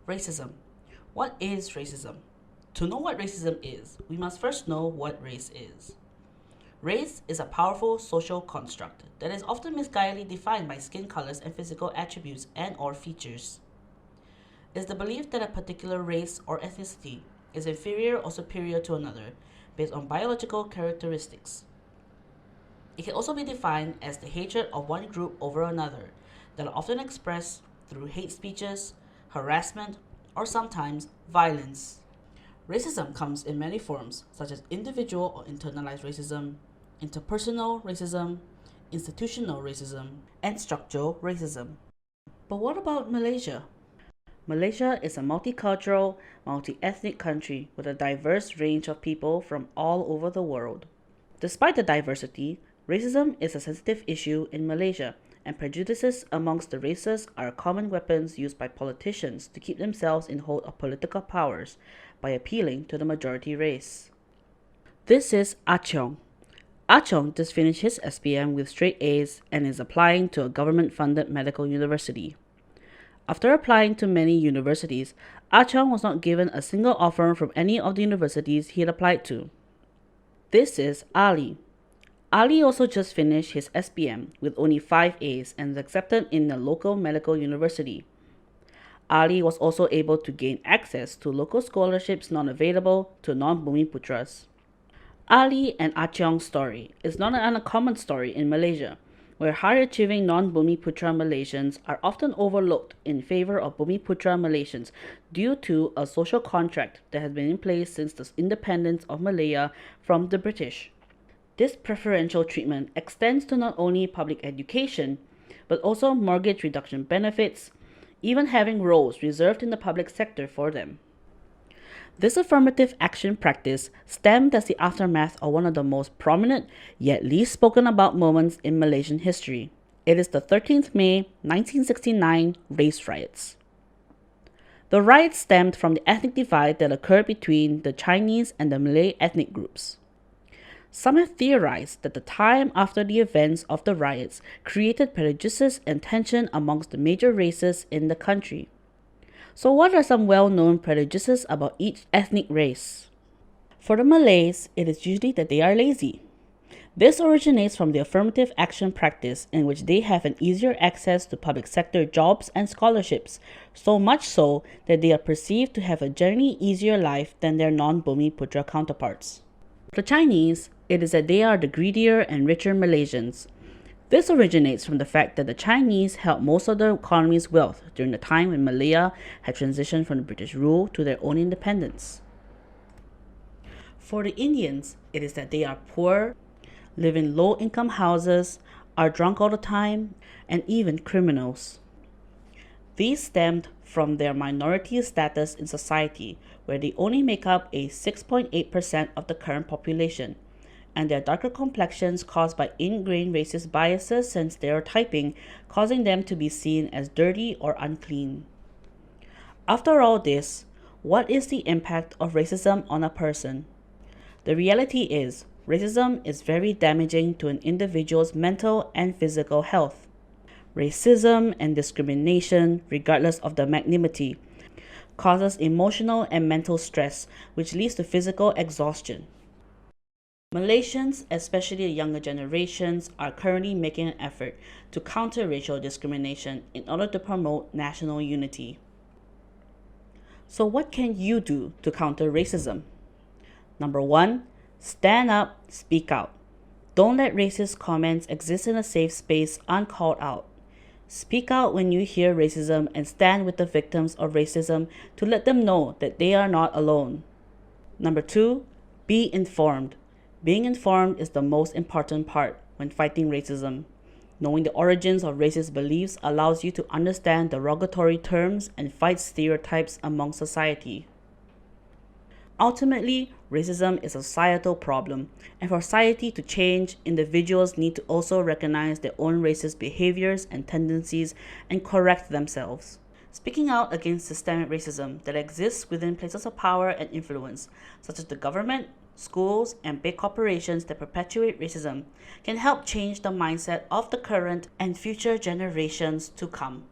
Racism. What is racism? To know what racism is, we must first know what race is. Race is a powerful social construct that is often misguidedly defined by skin colors and physical attributes and/or features. It is the belief that a particular race or ethnicity is inferior or superior to another based on biological characteristics. It can also be defined as the hatred of one group over another that are often expressed through hate speeches, harassment, or sometimes violence. Racism comes in many forms, such as individual or internalized racism, interpersonal racism, institutional racism, and structural racism. But what about Malaysia? Malaysia is a multicultural, multi-ethnic country with a diverse range of people from all over the world. Despite the diversity, racism is a sensitive issue in Malaysia, and prejudices amongst the races are common weapons used by politicians to keep themselves in hold of political powers by appealing to the majority race. This is Ah Chong. Ah Chong just finished his SPM with straight A's and is applying to a government-funded medical university. After applying to many universities, Ah Chong was not given a single offer from any of the universities he had applied to. This is Ali. Ali also just finished his SPM with only 5 A's and is accepted in a local medical university. Ali was also able to gain access to local scholarships not available to non-Bumiputras. Ali and Ah Chong's story is not an uncommon story in Malaysia, where high-achieving non-Bumiputra Malaysians are often overlooked in favor of Bumiputra Malaysians due to a social contract that has been in place since the independence of Malaya from the British. This preferential treatment extends to not only public education, but also mortgage reduction benefits, even having roles reserved in the public sector for them. This affirmative action practice stemmed as the aftermath of one of the most prominent yet least spoken about moments in Malaysian history. It is the 13th May 1969 race riots. The riots stemmed from the ethnic divide that occurred between the Chinese and the Malay ethnic groups. Some have theorized that the time after the events of the riots created prejudices and tension amongst the major races in the country. So what are some well-known prejudices about each ethnic race? For the Malays, it is usually that they are lazy. This originates from the affirmative action practice in which they have an easier access to public sector jobs and scholarships, so much so that they are perceived to have a generally easier life than their non-Bumiputra counterparts. For the Chinese, it is that they are the greedier and richer Malaysians. This originates from the fact that the Chinese held most of the economy's wealth during the time when Malaya had transitioned from the British rule to their own independence. For the Indians, it is that they are poor, live in low-income houses, are drunk all the time, and even criminals. These stemmed from their minority status in society, where they only make up a 6.8% of the current population, and their darker complexions caused by ingrained racist biases and stereotyping, causing them to be seen as dirty or unclean. After all this, what is the impact of racism on a person? The reality is, racism is very damaging to an individual's mental and physical health. Racism and discrimination, regardless of the magnitude, causes emotional and mental stress, which leads to physical exhaustion. Malaysians, especially the younger generations, are currently making an effort to counter racial discrimination in order to promote national unity. So what can you do to counter racism? Number 1, stand up, speak out. Don't let racist comments exist in a safe space uncalled out. Speak out when you hear racism and stand with the victims of racism to let them know that they are not alone. Number 2, be informed. Being informed is the most important part when fighting racism. Knowing the origins of racist beliefs allows you to understand derogatory terms and fight stereotypes among society. Ultimately, racism is a societal problem, and for society to change, individuals need to also recognize their own racist behaviors and tendencies and correct themselves. Speaking out against systemic racism that exists within places of power and influence, such as the government, schools, and big corporations that perpetuate racism, can help change the mindset of the current and future generations to come.